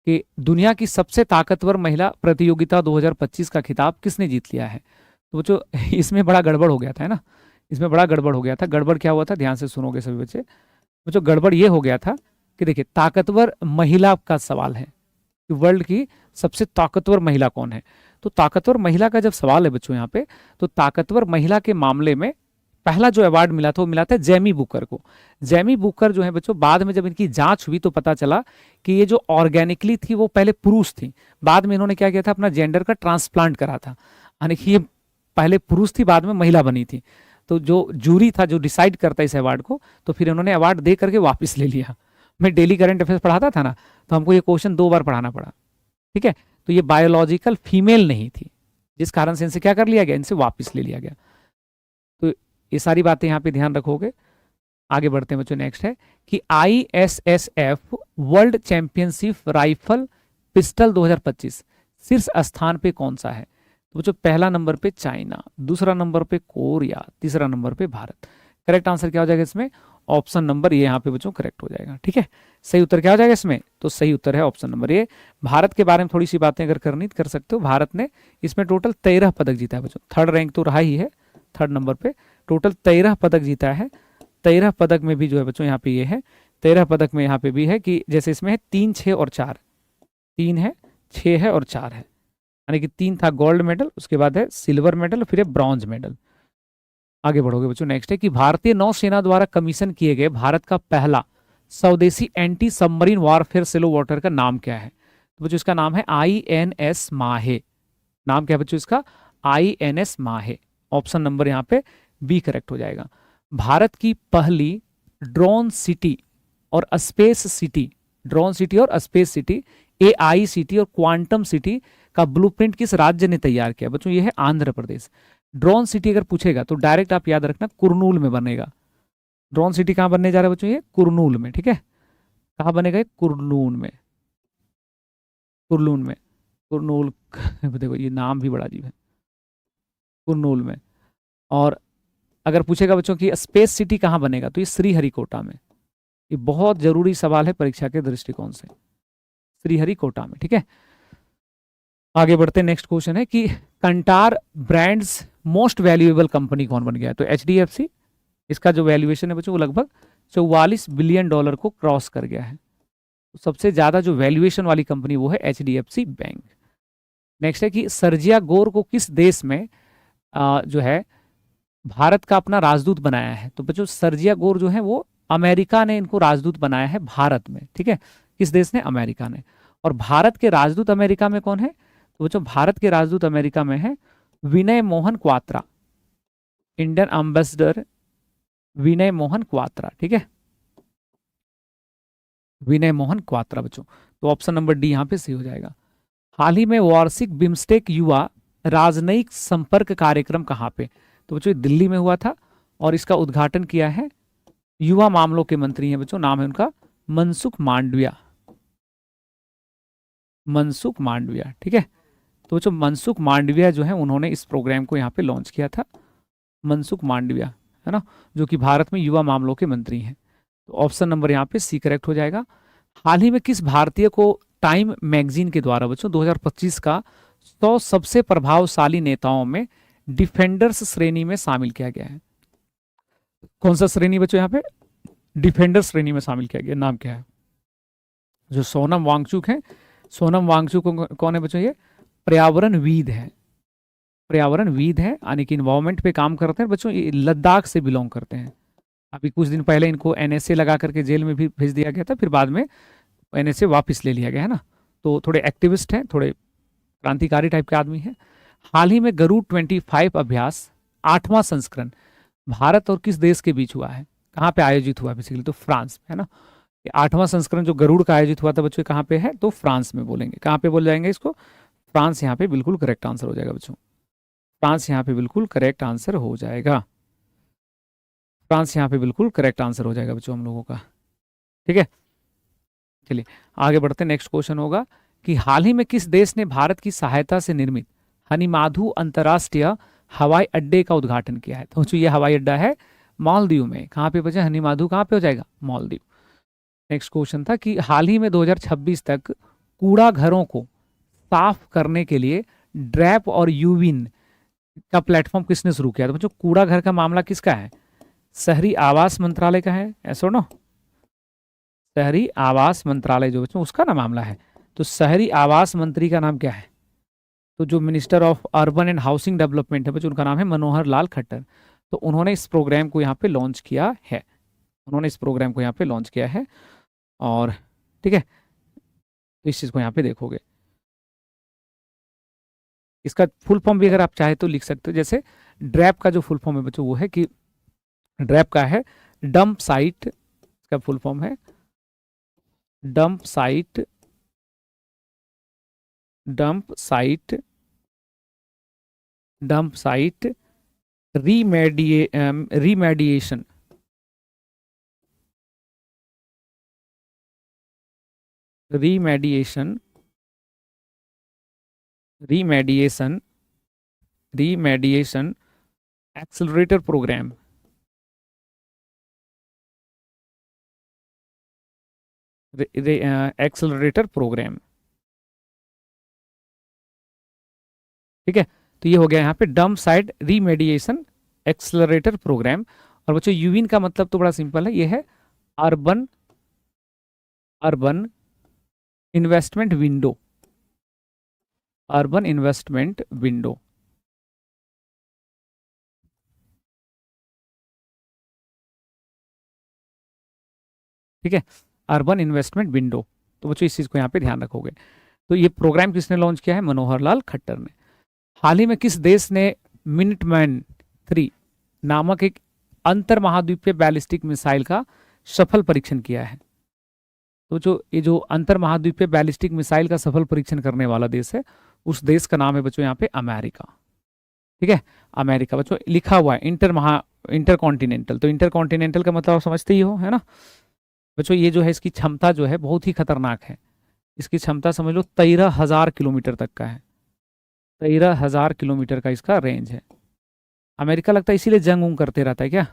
कि दुनिया की सबसे ताकतवर महिला प्रतियोगिता 2025 का खिताब किसने जीत लिया है। तो बच्चों इसमें बड़ा गड़बड़ हो गया था, है ना, इसमें बड़ा गड़बड़ हो गया था। गड़बड़ क्या हुआ था, ध्यान से सुनोगे सभी बच्चे। बच्चों गड़बड़ ये हो गया था कि देखिए ताकतवर महिला का सवाल है कि वर्ल्ड की सबसे ताकतवर महिला कौन है, तो ताकतवर महिला का जब सवाल है बच्चों यहाँ पे, तो ताकतवर महिला के मामले में पहला जो अवार्ड मिला था वो मिला था जेमी बुकर को। जेमी बुकर जो है बच्चों, बाद में जब इनकी जांच हुई तो पता चला कि ये जो ऑर्गेनिकली थी वो पहले पुरुष थी, बाद में इन्होंने क्या किया था, अपना जेंडर का ट्रांसप्लांट करा था, यानी कि ये पहले पुरुष थी बाद में महिला बनी थी। तो जो जूरी था जो डिसाइड करता इस अवार्ड को, तो फिर इन्होंने अवार्ड दे करके वापस ले लिया। मैं डेली करंट अफेयर्स पढ़ाता था ना, तो हमको ये क्वेश्चन 2 बार पढ़ाना पड़ा, ठीक है। तो ये बायोलॉजिकल फीमेल नहीं थी, जिस कारण से इनसे क्या कर लिया गया, इनसे वापस ले लिया गया। तो ये सारी बातें यहाँ पे ध्यान रखोगे। आगे बढ़ते हैं बच्चों, नेक्स्ट है कि ISSF world championship rifle pistol 2025 शीर्ष स्थान पे कौन सा है? तो बच्चों पहला नंबर पे चाइना, दूसरा नंबर पे कोरिया, तीसरा नंबर पे भारत। करेक्ट आंसर क्या हो जाएगा इसमें? ऑप्शन नंबर ये यहाँ पे बच्चों करेक्ट हो जाएगा, ठीक है। सही उत्तर क्या हो जाएगा इसमें? तो सही उत्तर है ऑप्शन नंबर ए। भारत के बारे में थोड़ी सी बातें अगर करनी कर सकते हो, भारत ने इसमें टोटल 13 पदक जीता है बच्चों, थर्ड रैंक तो रहा ही है, थर्ड नंबर पे टोटल 13 पदक जीता है। 13 पदक में भी जो है बच्चों यहाँ पे ये है, 13 पदक में यहाँ पे भी है कि जैसे इसमें है 3, 6 और 4, 3 है, 6 है और 4 है, यानी कि 3 था गोल्ड मेडल, उसके बाद है सिल्वर मेडल, फिर है ब्रॉन्ज मेडल। आगे बढ़ोगे बच्चों, नेक्स्ट है कि भारतीय नौसेना द्वारा कमीशन किए गए भारत का पहला स्वदेशी एंटी सबमरीन वारफेयर सिलो वाटर का नाम क्या है? तो बच्चों इसका नाम है INS माहे। नाम क्या है बच्चों इसका? INS माहे। ऑप्शन नंबर यहाँ पे बी करेक्ट हो जाएगा। भारत की पहली ड्रोन सिटी और स्पेस सिटी, ड्रोन सिटी और स्पेस सिटी, AICT और क्वांटम सिटी का ब्लूप्रिंट किस राज्य ने तैयार किया? बच्चों ये है आंध्र प्रदेश। ड्रोन सिटी अगर पूछेगा तो डायरेक्ट आप याद रखना कुरनूल में बनेगा। ड्रोन सिटी कहां बनने जा रहा है बच्चों? ये कुरनूल में, ठीक है। कहां बनेगा? ये कुरनूल में, कुरनूल में, कुरनूल देखो ये नाम भी बड़ा अजीब है, कुरनूल में। और अगर पूछेगा बच्चों कि स्पेस सिटी कहां बनेगा, तो ये श्रीहरिकोटा में। ये बहुत जरूरी सवाल है परीक्षा के दृष्टिकोण से, श्रीहरिकोटा में, ठीक है। आगे बढ़ते, नेक्स्ट क्वेश्चन है कि Kantar brands most valuable company कौन बन गया है? तो HDFC, इसका जो वैल्यूएशन है बच्चों वो लगभग 44 बिलियन डॉलर को क्रॉस कर गया है। तो सबसे ज्यादा जो वैल्यूएशन वाली कंपनी वो है HDFC बैंक। नेक्स्ट है कि सर्जिया गोर को किस देश में जो है भारत का अपना राजदूत बनाया है? तो बच्चों सर्जिया गोर जो है वो अमेरिका ने इनको राजदूत बनाया है भारत में, ठीक है। किस देश ने? अमेरिका ने। और भारत के राजदूत अमेरिका में कौन है? तो बच्चों भारत के राजदूत अमेरिका में है विनय मोहन क्वात्रा, इंडियन एम्बेसडर विनय मोहन क्वात्रा, ठीक है, विनय मोहन क्वात्रा बच्चों। तो ऑप्शन नंबर डी यहाँ पे सही हो जाएगा। हाल ही में वार्षिक बिम्स्टेक युवा राजनयिक संपर्क कार्यक्रम कहाँ पे? तो बच्चों दिल्ली में हुआ था और इसका उद्घाटन किया है युवा मामलों के मंत्री हैं बच्चों, नाम है उनका मनसुख मांडविया, मनसुख मांडविया, ठीक है। तो बच्चों मनसुख मांडविया जो है उन्होंने इस प्रोग्राम को यहाँ पे लॉन्च किया था, मनसुख मांडविया, है ना, जो कि भारत में युवा मामलों के मंत्री हैं। तो ऑप्शन नंबर यहाँ पे सी करेक्ट हो जाएगा। हाल ही में किस भारतीय को टाइम मैगजीन के द्वारा बच्चों 2025 का 100 सबसे प्रभावशाली नेताओं में डिफेंडर्स श्रेणी में शामिल किया गया है? कौन सा श्रेणी बच्चों यहाँ पे? डिफेंडर श्रेणी में शामिल किया गया। नाम क्या है? जो सोनम वांगचुक है, सोनम वांगचुक कौन है बच्चों? ये पर्यावरणविद है, पर्यावरणविद है, यानी कि इन्वायरमेंट पे काम करते हैं बच्चों। ये लद्दाख से बिलोंग करते हैं। अभी कुछ दिन पहले इनको NSA लगा करके जेल में भी भेज दिया गया था, फिर बाद में NSA वापस ले लिया गया है ना। तो थोड़े एक्टिविस्ट हैं, थोड़े क्रांतिकारी टाइप के आदमी हैं। हाल ही में गरुड़ 25 अभ्यास 8वां संस्करण भारत और किस देश के बीच हुआ है? कहाँ पे आयोजित हुआ? बेसिकली तो फ्रांस में, है ना। 8वां संस्करण जो गरुड़ का आयोजित हुआ था बच्चों कहाँ पे है? तो फ्रांस में बोलेंगे। कहाँ पे बोल जाएंगे इसको? फ्रांस यहाँ पे बिल्कुल करेक्ट आंसर हो जाएगा बच्चों। फ्रांस यहाँ पे बिल्कुल करेक्ट आंसर हो जाएगा। फ्रांस यहाँ पे बिल्कुल करेक्ट आंसर हो जाएगा बच्चों हम लोगों का, ठीक है। चलिए आगे बढ़ते, नेक्स्ट क्वेश्चन होगा कि हाल ही में किस देश ने भारत की सहायता से निर्मित हनीमाधु अंतर्राष्ट्रीय हवाई अड्डे का उद्घाटन किया है? तो ये हवाई अड्डा है मालदीव में। कहाँ पे बचे? हनीमाधु कहाँ पे हो जाएगा? मालदीव। नेक्स्ट क्वेश्चन था कि हाल ही में 2026 तक कूड़ा घरों को साफ करने के लिए ड्रैप और यूविन का प्लेटफॉर्म किसने शुरू किया? तो बच्चों कूड़ा घर का मामला किसका है? शहरी आवास मंत्रालय का है, ऐसा नो, शहरी आवास मंत्रालय जो बच्चों उसका ना मामला है। तो शहरी आवास मंत्री का नाम क्या है? तो जो minister of urban and housing development है बच्चों, उनका नाम है मनोहर लाल खट्टर। तो उन्होंने इस प्रोग्राम को यहाँ पे लॉन्च किया है, उन्होंने इस प्रोग्राम को यहाँ पे लॉन्च किया है। और ठीक है, तो इस चीज़ को यहाँ पे देखोगे, इसका फुल फॉर्म भी अगर आप चाहे तो लिख सकते हो। जैसे ड्रैप का जो फुल फॉर्म है बच्चों वो है कि ड्रैप का है डंप साइट, इसका फुल फॉर्म है dump site, dump site, dump site remediation, remediation, remediation, remediation accelerator programme, accelerator programme. ठीक है, तो ये हो गया यहाँ पे dump site remediation accelerator programme. और बच्चों यूविन का मतलब तो बड़ा सिंपल है, ये है urban, urban investment window, urban investment window. ठीक है, अर्बन इन्वेस्टमेंट विंडो। तो बच्चों इस चीज को यहाँ पे ध्यान रखोगे। तो ये प्रोग्राम किसने लॉन्च किया है? मनोहर लाल खट्टर ने। हाल ही में किस देश ने मिनटमैन 3 नामक एक अंतर महाद्वीपीय बैलिस्टिक मिसाइल का सफल परीक्षण किया है? तो जो ये जो अंतर महाद्वीपीय बैलिस्टिक मिसाइल का सफल परीक्षण करने वाला देश है, उस देश का नाम है बच्चों यहाँ पे अमेरिका। ठीक है, अमेरिका। बच्चों लिखा हुआ है इंटर कॉन्टिनेंटल, तो इंटर कॉन्टिनेंटल का मतलब आप समझते ही हो, है ना बच्चों। ये जो है इसकी क्षमता जो है बहुत ही खतरनाक है, इसकी क्षमता समझ लो 13,000 किलोमीटर तक का है, 13,000 किलोमीटर का इसका रेंज है। अमेरिका लगता है इसीलिए जंग उंग करते रहता है क्या?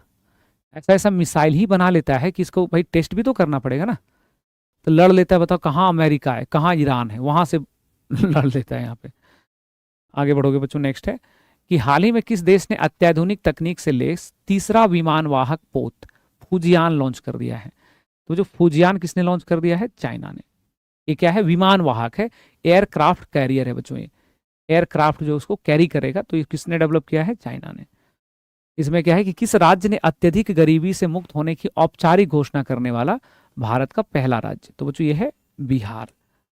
ऐसा ऐसा मिसाइल ही बना लेता है कि इसको भाई टेस्ट भी तो करना पड़ेगा ना, तो लड़ लेता है। बताओ कहाँ अमेरिका है, कहाँ ईरान है, वहां से लड़ लेता है यहाँ पे। आगे बढ़ोगे बच्चों, नेक्स्ट है कि हाल ही में किस देश ने अत्याधुनिक तकनीक से लैस तीसरा विमान वाहक पोत फुजियान लॉन्च कर दिया है? तो जो फुजियान किसने लॉन्च कर दिया है? चाइना ने। ये क्या है? विमान वाहक है, एयरक्राफ्ट कैरियर है बच्चों। ये एयरक्राफ्ट जो उसको कैरी करेगा, तो ये किसने डेवलप किया है? चाइना ने। इसमें क्या है कि किस राज्य ने अत्यधिक गरीबी से मुक्त होने की औपचारिक घोषणा करने वाला भारत का पहला राज्य? तो बच्चों ये है बिहार,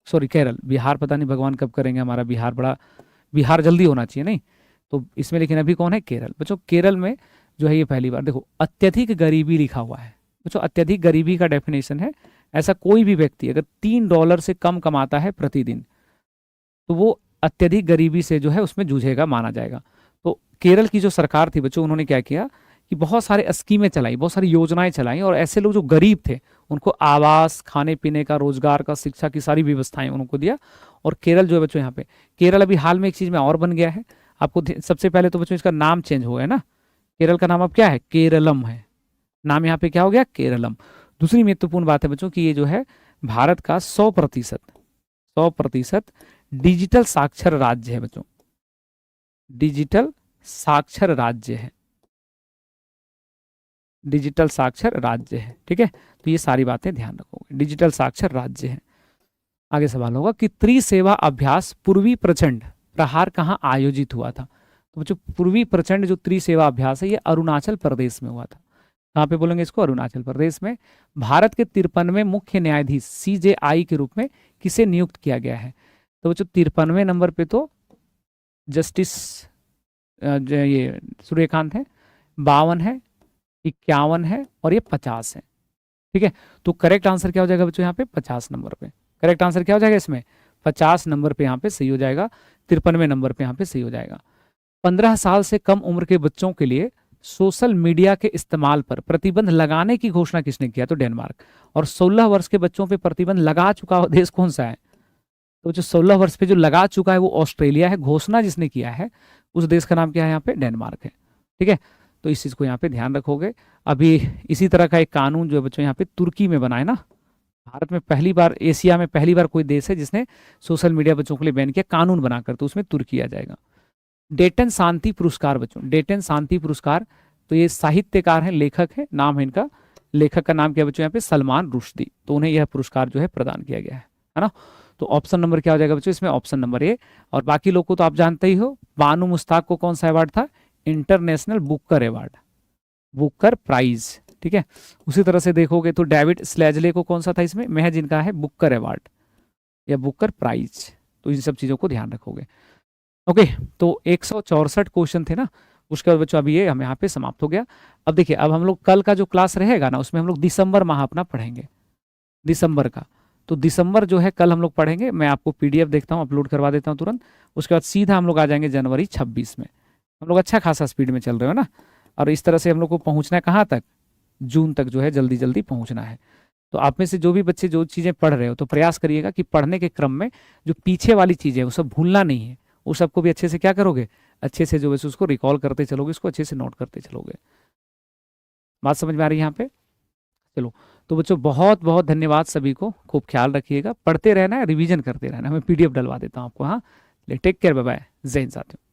सॉरी केरल। बिहार पता नहीं भगवान कब करेंगे हमारा बिहार, बड़ा बिहार जल्दी होना चाहिए नहीं तो इसमें, लेकिन अभी कौन है? केरल। बच्चों केरल में जो है ये पहली बार, देखो अत्यधिक गरीबी लिखा हुआ है बच्चों। अत्यधिक गरीबी का डेफिनेशन है ऐसा कोई भी व्यक्ति अगर $3 से कम कमाता है प्रतिदिन, तो वो अत्यधिक गरीबी से जो है उसमें जूझेगा, माना जाएगा। तो केरल की जो सरकार थी बच्चों, उन्होंने क्या किया कि बहुत सारे स्कीमें चलाई, बहुत सारी योजनाएं चलाई, और ऐसे लोग जो गरीब थे उनको आवास, खाने पीने का, रोजगार का, शिक्षा की सारी व्यवस्थाएं उनको दिया। और केरल जो है बच्चों यहाँ पे, केरल अभी हाल में एक चीज में और बन गया है आपको। सबसे पहले तो बच्चों इसका नाम चेंज हो गया ना, केरल का नाम अब क्या है? केरलम है। नाम यहाँ पे क्या हो गया? केरलम। दूसरी महत्वपूर्ण बात है बच्चों कि ये जो है भारत का 100% डिजिटल साक्षर राज्य है बच्चों, डिजिटल साक्षर राज्य है, डिजिटल साक्षर राज्य है। ठीक है, तो ये सारी बातें ध्यान रखोगे, डिजिटल साक्षर राज्य है। आगे सवाल होगा कि त्रिसेवा अभ्यास पूर्वी प्रचंड प्रहार कहाँ आयोजित हुआ था? तो बच्चों पूर्वी प्रचंड जो त्रिसेवा अभ्यास है ये अरुणाचल प्रदेश में हुआ था। कहाँ पे बोलेंगे इसको? अरुणाचल प्रदेश में। भारत के 53वें मुख्य न्यायाधीश CJI के रूप में किसे नियुक्त किया गया है? तो बच्चों 53वें नंबर पे तो जस्टिस ये सूर्यकांत है, 52 है, 51 है, और ये 50 है। ठीक है, तो करेक्ट आंसर क्या हो जाएगा बच्चों? यहाँ पे 50 नंबर पे करेक्ट आंसर क्या हो जाएगा इसमें? 50 नंबर पे यहाँ पे सही हो जाएगा, 53वें नंबर पे यहाँ पे सही हो जाएगा। 15 साल से कम उम्र के बच्चों के लिए सोशल मीडिया के इस्तेमाल पर प्रतिबंध लगाने की घोषणा किसने किया? तो डेनमार्क। और 16 वर्ष के बच्चों पे प्रतिबंध लगा चुका देश कौन सा है? तो जो 16 वर्ष पे जो लगा चुका है वो ऑस्ट्रेलिया है। घोषणा जिसने किया है उस देश का नाम क्या है? यहाँ पे डेनमार्क है। ठीक है, तो इस चीज को यहाँ पे ध्यान रखोगे। अभी इसी तरह का एक कानून जो है बच्चों यहाँ पे तुर्की में बना है ना। भारत में पहली बार, एशिया में पहली बार कोई देश है जिसने सोशल मीडिया बच्चों के लिए बैन किया कानून बनाकर, तो उसमें तुर्की आ जाएगा। डेटन शांति पुरस्कार बच्चों, डेटन शांति पुरस्कार, तो ये साहित्यकार हैं, लेखक है, नाम है इनका, लेखक का नाम क्या बच्चों यहाँ पे? सलमान रुश्दी। तो उन्हें यह पुरस्कार जो है प्रदान किया गया है ना। तो ऑप्शन नंबर क्या हो जाएगा बच्चों इसमें, ऑप्शन नंबर ए। और बाकी लोग को तो आप जानते ही हो, बानू मुश्ताक को कौन सा अवार्ड था, international Booker award, Booker prize, ठीक है। उसी तरह से देखोगे तो डेविड स्लेजले को कौन सा था इसमें, महज इनका है बुकर अवार्ड या बुकर प्राइज। तो इन सब चीजों को ध्यान रखोगे। ओके, तो 164 क्वेश्चन थे ना, उसके बाद बच्चों अभी ये हम यहाँ पे समाप्त हो गया। अब देखिए, अब हम लोग कल का जो क्लास रहेगा ना, उसमें हम लोग दिसंबर माह अपना पढ़ेंगे, दिसंबर का। तो दिसंबर जो है कल हम लोग पढ़ेंगे, मैं आपको पीडीएफ देखता हूँ, अपलोड करवा देता हूँ तुरंत। उसके बाद सीधा हम लोग आ जाएंगे जनवरी 26 में। हम लोग अच्छा खासा स्पीड में चल रहे हो ना, और इस तरह से हम लोग को पहुंचना है कहाँ तक, जून तक जो है जल्दी जल्दी पहुंचना है। तो आप में से जो भी बच्चे जो चीज़ें पढ़ रहे हो, तो प्रयास करिएगा कि पढ़ने के क्रम में जो पीछे वाली चीज़ें है वो सब भूलना नहीं है, वो सबको भी अच्छे से क्या करोगे, अच्छे से जो है उसको रिकॉल करते चलोगे, उसको अच्छे से नोट करते चलोगे। बात समझ में आ रही है यहाँ पे? चलो, तो बच्चों बहुत बहुत धन्यवाद सभी को, खूब ख्याल रखिएगा, पढ़ते रहना है, रिवीजन करते रहना है। मैं पीडीएफ डलवा देता हूँ आपको। हाँ, टेक केयर, बाय बाय, जय हिंद साथियों।